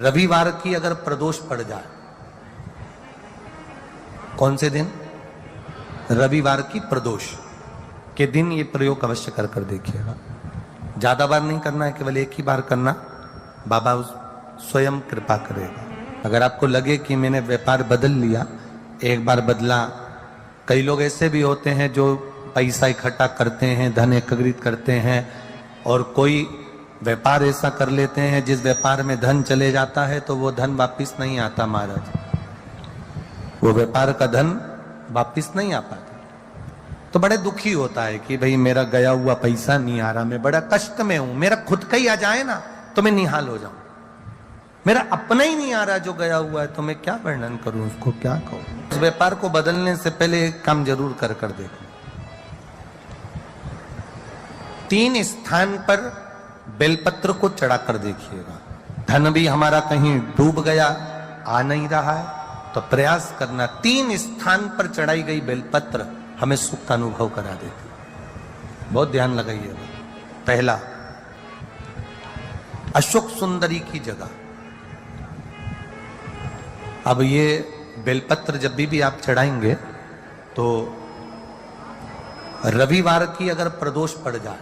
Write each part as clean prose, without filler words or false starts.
रविवार की अगर प्रदोष पड़ जाए, कौन से दिन? रविवार की प्रदोष के दिन ये प्रयोग अवश्य कर कर देखिएगा। ज्यादा बार नहीं करना है, केवल एक ही बार करना, बाबा स्वयं कृपा करेगा। अगर आपको लगे कि मैंने व्यापार बदल लिया, एक बार बदला, कई लोग ऐसे भी होते हैं जो पैसा इकट्ठा करते हैं, धन एकत्रित करते हैं, और कोई व्यापार ऐसा कर लेते हैं जिस व्यापार में धन चले जाता है तो वो धन वापिस नहीं आता महाराज, वो व्यापार का धन वापिस नहीं आ पाता। तो बड़े दुखी होता है कि भाई मेरा गया हुआ पैसा नहीं आ रहा, मैं बड़ा कष्ट में हूं, मेरा खुद का ही आ जाए ना तो मैं निहाल हो जाऊं, मेरा अपना ही नहीं आ रहा जो गया हुआ है, तो मैं क्या वर्णन करूं, उसको क्या कहूं। इस व्यापार को बदलने से पहले एक काम जरूर कर कर देखो। 3 स्थान पर बेलपत्र को चढ़ाकर देखिएगा। धन भी हमारा कहीं डूब गया, आ नहीं रहा है, तो प्रयास करना 3 स्थान पर चढ़ाई गई बेलपत्र हमें सुख का अनुभव करा देती। बहुत ध्यान लगाइएगा। पहला, अशोक सुंदरी की जगह। अब ये बेलपत्र जब भी आप चढ़ाएंगे तो रविवार की अगर प्रदोष पड़ जाए,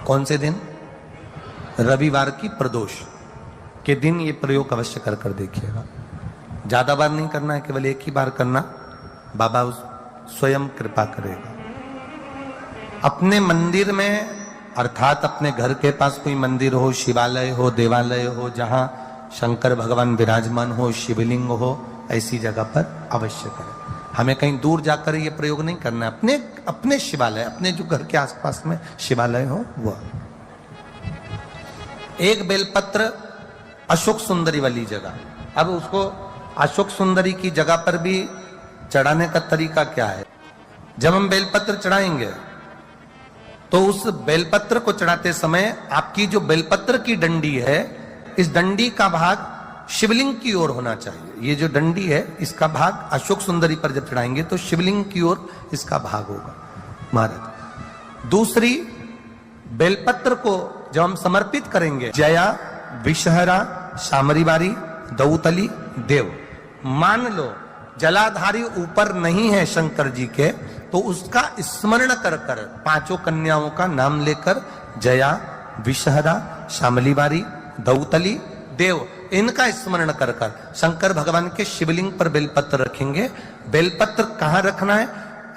कौन से दिन? रविवार की प्रदोष के दिन ये प्रयोग अवश्य कर कर देखिएगा। ज्यादा बार नहीं करना है, केवल एक ही बार करना, बाबा स्वयं कृपा करेगा। अपने मंदिर में, अर्थात अपने घर के पास कोई मंदिर हो, शिवालय हो, देवालय हो, जहां शंकर भगवान विराजमान हो, शिवलिंग हो, ऐसी जगह पर अवश्य करें। हमें कहीं दूर जाकर ये प्रयोग नहीं करना है, अपने शिवालय, अपने जो घर के आसपास में शिवालय हो वो। एक बेलपत्र अशोक सुंदरी वाली जगह। अब उसको अशोक सुंदरी की जगह पर भी चढ़ाने का तरीका क्या है? जब हम बेलपत्र चढ़ाएंगे तो उस बेलपत्र को चढ़ाते समय आपकी जो बेलपत्र की डंडी है, इस डंडी का भाग शिवलिंग की ओर होना चाहिए। ये जो डंडी है इसका भाग अशोक सुंदरी पर जब चढ़ाएंगे तो शिवलिंग की ओर इसका भाग होगा महाराज। दूसरी, बेलपत्र को जब हम समर्पित करेंगे, जया, विषहरा, शामरीवारी, दौतली, देव, मान लो जलाधारी ऊपर नहीं है शंकर जी के, तो उसका स्मरण कर कर 5 कन्याओं का नाम लेकर जया, विषहरा, शामलीवारी, दौतली, देव, इनका स्मरण कर कर शंकर भगवान के शिवलिंग पर बेलपत्र रखेंगे। बेलपत्र कहां रखना है?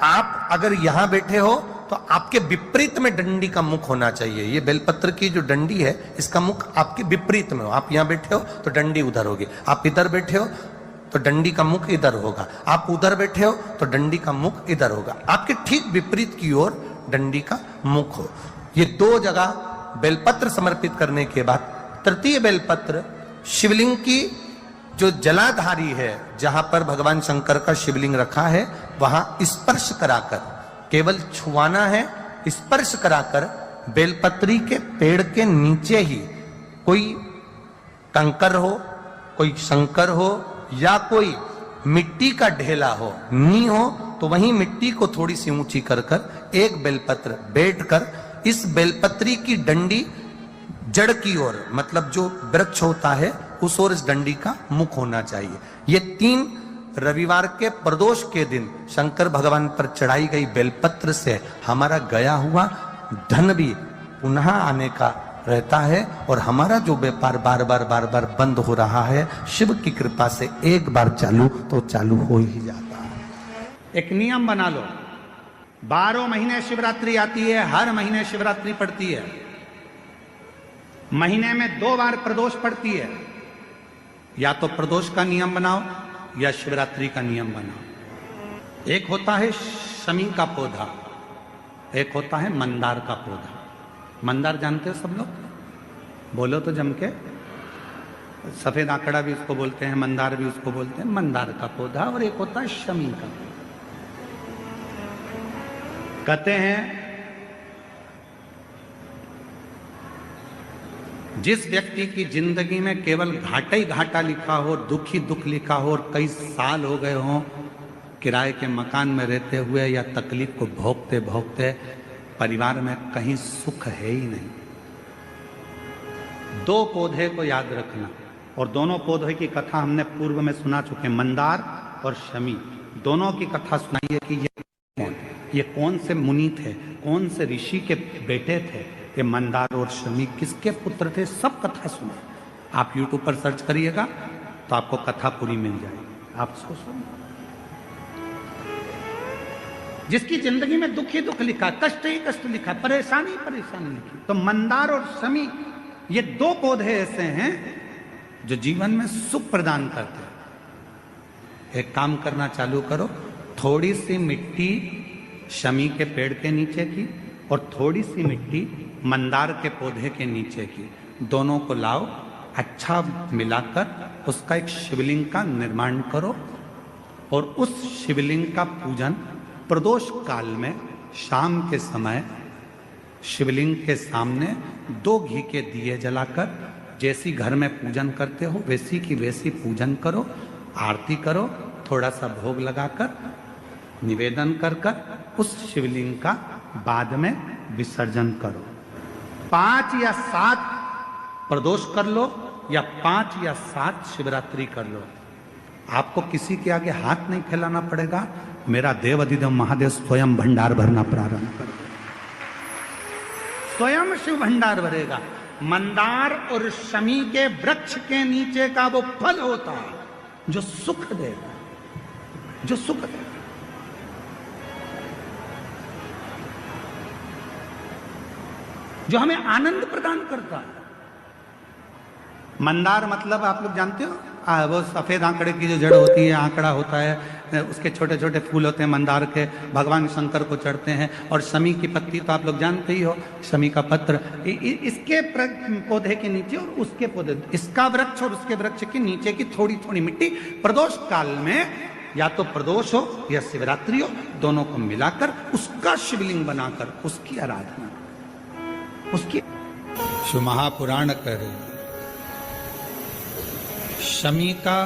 आप अगर यहां बैठे हो तो आपके विपरीत में डंडी का मुख होना चाहिए। ये बेलपत्र की जो डंडी है इसका मुख आपके विपरीत में हो। आप यहां बैठे हो तो डंडी उधर होगी, आप इधर बैठे हो तो डंडी का मुख इधर होगा, आप उधर बैठे हो तो डंडी का मुख इधर होगा। आपके ठीक विपरीत की ओर डंडी का मुख हो। ये 2 जगह बेलपत्र समर्पित करने के बाद तृतीय बेलपत्र शिवलिंग की जो जलाधारी है, जहां पर भगवान शंकर का शिवलिंग रखा है, वहां स्पर्श कराकर, केवल छुआना है, स्पर्श कराकर बेलपत्री के पेड़ के नीचे ही कोई कंकर हो, कोई शंकर हो, या कोई मिट्टी का ढेला हो, नी हो, तो वहीं मिट्टी को थोड़ी सी ऊंची कर कर एक बेलपत्र बैठकर इस बेलपत्री की डंडी जड़ की ओर, मतलब जो वृक्ष होता है उस ओर इस डंडी का मुख होना चाहिए। ये 3 रविवार के प्रदोष के दिन शंकर भगवान पर चढ़ाई गई बेलपत्र से हमारा गया हुआ धन भी पुनः आने का रहता है, और हमारा जो व्यापार बार बार बंद हो रहा है, शिव की कृपा से एक बार चालू तो चालू हो ही जाता है। एक नियम बना लो, 12 महीने शिवरात्रि आती है, हर महीने शिवरात्रि पड़ती है, महीने में 2 बार प्रदोष पड़ती है। या तो प्रदोष का नियम बनाओ या शिवरात्रि का नियम बनाओ। एक होता है शमी का पौधा, एक होता है मंदार का पौधा। मंदार जानते हो सब लोग? बोलो तो जम के। सफेद आंकड़ा भी उसको बोलते हैं, मंदार भी उसको बोलते हैं। मंदार का पौधा, और एक होता है शमी का। कहते हैं जिस व्यक्ति की जिंदगी में केवल घाटा ही घाटा लिखा हो, दुख ही दुख लिखा हो, और कई साल हो गए हों किराए के मकान में रहते हुए या तकलीफ को भोगते भोगते, परिवार में कहीं सुख है ही नहीं, दो पौधे को याद रखना, और दोनों पौधे की कथा हमने पूर्व में सुना चुके, मंदार और शमी। दोनों की कथा सुनाइए कि ये कौन से मुनि थे, कौन से ऋषि के बेटे थे, ये मंदार और शमी किसके पुत्र थे, सब कथा सुने। आप YouTube पर सर्च करिएगा तो आपको कथा पूरी मिल जाएगी, आप उसको सुनिए। जिसकी जिंदगी में दुख ही दुख लिखा, कष्ट ही कष्ट लिखा, परेशानी ही परेशानी लिखी, तो मंदार और शमी ये दो पौधे ऐसे हैं जो जीवन में सुख प्रदान करते हैं। एक काम करना चालू करो, थोड़ी सी मिट्टी शमी के पेड़ के नीचे की और थोड़ी सी मिट्टी मंदार के पौधे के नीचे की, दोनों को लाओ, अच्छा मिलाकर उसका एक शिवलिंग का निर्माण करो और उस शिवलिंग का पूजन प्रदोष काल में शाम के समय शिवलिंग के सामने 2 घी के दिए जलाकर, जैसी घर में पूजन करते हो वैसी की वैसी पूजन करो, आरती करो, थोड़ा सा भोग लगाकर निवेदन कर कर उस शिवलिंग का बाद में विसर्जन करो। 5 या 7 प्रदोष कर लो या 5 या 7 शिवरात्रि कर लो, आपको किसी के आगे हाथ नहीं फैलाना पड़ेगा। मेरा देव अधिदेव महादेव स्वयं भंडार भरना प्रारंभ कर, स्वयं शिव भंडार भरेगा। मंदार और शमी के वृक्ष के नीचे का वो फल होता है जो सुख देगा, जो सुख देगा। जो हमें आनंद प्रदान करता है। मंदार मतलब आप लोग जानते हो, वो सफेद आंकड़े की जो जड़ होती है, आंकड़ा होता है, उसके छोटे छोटे फूल होते हैं मंदार के, भगवान शंकर को चढ़ते हैं। और शमी की पत्ती तो आप लोग जानते ही हो, शमी का पत्र, इसके पौधे के नीचे और उसके पौधे, इसका वृक्ष और उसके वृक्ष के नीचे की थोड़ी थोड़ी मिट्टी प्रदोष काल में, या तो प्रदोष हो या शिवरात्रि हो, दोनों को मिलाकर उसका शिवलिंग बनाकर उसकी आराधना, उसकी। शिव महापुराण कह रहे शमी का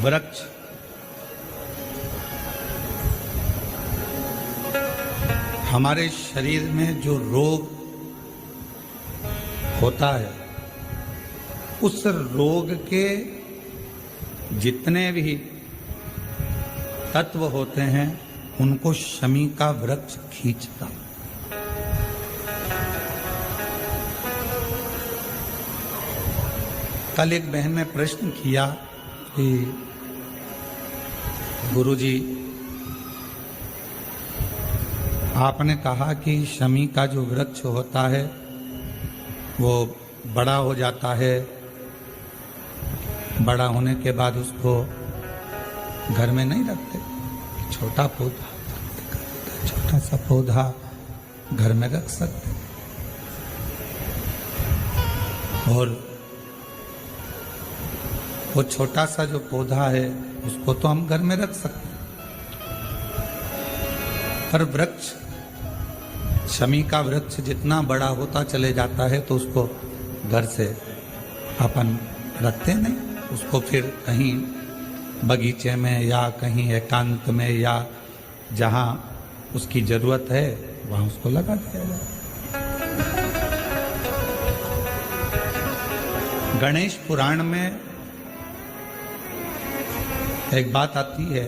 वृक्ष हमारे शरीर में जो रोग होता है, उस रोग के जितने भी तत्व होते हैं उनको शमी का वृक्ष खींचता। कल एक बहन ने प्रश्न किया कि गुरुजी, आपने कहा कि शमी का जो वृक्ष होता है वो बड़ा हो जाता है, बड़ा होने के बाद उसको घर में नहीं रखते, छोटा पौधा, छोटा सा पौधा घर में रख सकते, और वो छोटा सा जो पौधा है उसको तो हम घर में रख सकते हैं, पर वृक्ष, शमी का वृक्ष जितना बड़ा होता चले जाता है तो उसको घर से अपन रखते नहीं, उसको फिर कहीं बगीचे में या कहीं एकांत में या जहां उसकी जरूरत है वहां उसको लगा दिया जाए। गणेश पुराण में एक बात आती है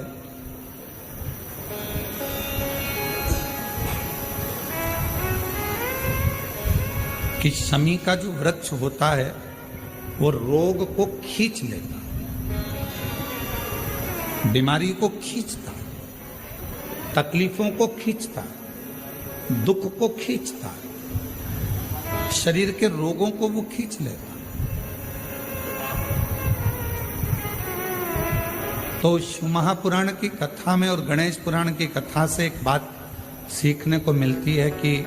कि शमी का जो वृक्ष होता है वो रोग को खींच लेता, बीमारी को खींचता, तकलीफों को खींचता, दुख को खींचता, शरीर के रोगों को वो खींच लेता। तो शिव महापुराण की कथा में और गणेश पुराण की कथा से एक बात सीखने को मिलती है कि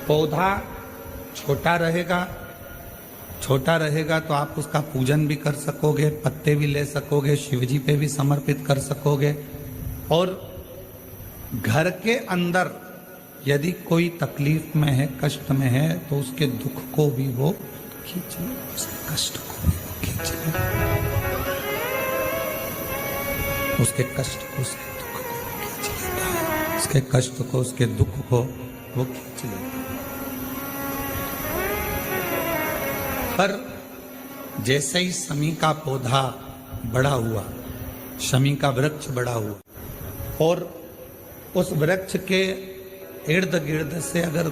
पौधा छोटा रहेगा तो आप उसका पूजन भी कर सकोगे, पत्ते भी ले सकोगे, शिव जी पे भी समर्पित कर सकोगे, और घर के अंदर यदि कोई तकलीफ में है, कष्ट में है, तो उसके दुख को भी वो खींच ले, उसके कष्ट को भी वो खींच ले, उसके कष्ट को, उसके दुख को खींच लेता है, उसके कष्ट को, उसके दुख को वो खींच लेता है। पर जैसे ही शमी का पौधा बड़ा हुआ, शमी का वृक्ष बड़ा हुआ, और उस वृक्ष के इर्द गिर्द से अगर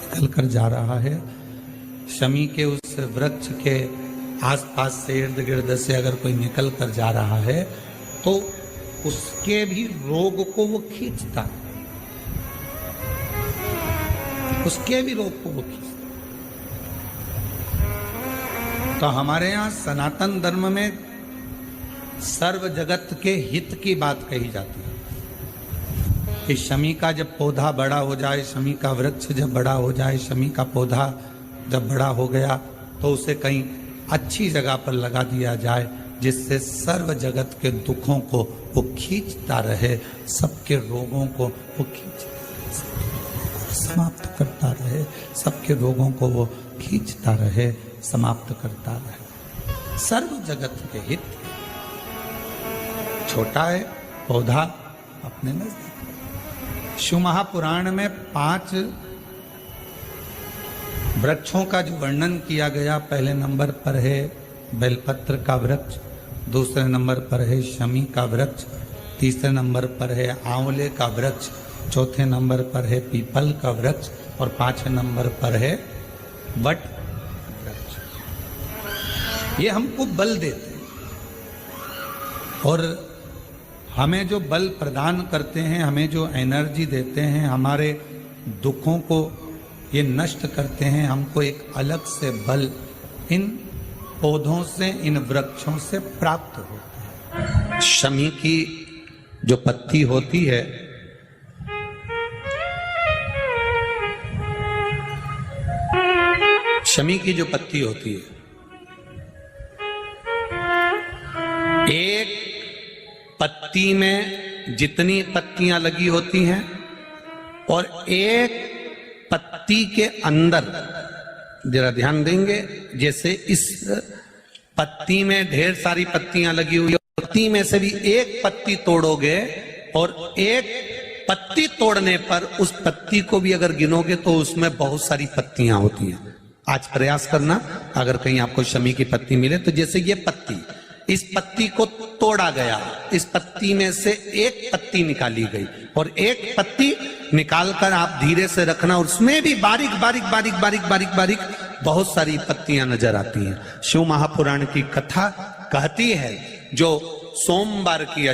निकल कर जा रहा है, शमी के उस वृक्ष के आसपास से इर्द गिर्द से अगर कोई निकल कर जा रहा है, तो उसके भी रोग को वो खींचता है, उसके भी रोग को वो खींचता। तो हमारे यहाँ सनातन धर्म में सर्व जगत के हित की बात कही जाती है कि शमी का जब पौधा बड़ा हो जाए, शमी का वृक्ष जब बड़ा हो जाए, शमी का पौधा जब बड़ा हो गया तो उसे कहीं अच्छी जगह पर लगा दिया जाए, जिससे सर्व जगत के दुखों को वो खींचता रहे, सबके रोगों को वो समाप्त करता रहे, सबके रोगों को वो खींचता रहे, समाप्त करता रहे। सर्व जगत के हित। छोटा है पौधा अपने नजदीक। शिव महापुराण में 5 वृक्षों का जो वर्णन किया गया, पहले नंबर पर है बेलपत्र का वृक्ष, दूसरे नंबर पर है शमी का वृक्ष, तीसरे नंबर पर है आंवले का वृक्ष, चौथे नंबर पर है पीपल का वृक्ष और 5वें नंबर पर है वट वृक्ष। ये हमको बल देते हैं और हमें जो बल प्रदान करते हैं, हमें जो एनर्जी देते हैं, हमारे दुखों को ये नष्ट करते हैं। हमको एक अलग से बल इन पौधों से, इन वृक्षों से प्राप्त होता है। शमी की जो पत्ती होती है, शमी की जो पत्ती होती है, एक पत्ती में जितनी पत्तियां लगी होती हैं और एक पत्ती के अंदर, जरा ध्यान देंगे, जैसे इस पत्ती में ढेर सारी पत्तियां लगी हुई है, पत्ती में से भी एक पत्ती तोड़ोगे और एक पत्ती तोड़ने पर उस पत्ती को भी अगर गिनोगे तो उसमें बहुत सारी पत्तियां होती हैं। आज प्रयास करना, अगर कहीं आपको शमी की पत्ती मिले तो जैसे ये पत्ती, इस पत्ती को तोड़ा गया, इस पत्ती में से एक पत्ती निकाली गई और एक पत्ती निकालकर आप धीरे से रखना, उसमें भी बारीक बारीक बारीक बारीक बारीक बारीक बहुत सारी पत्तियां नजर आती हैं। शिव महापुराण की कथा कहती है, जो सोमवार की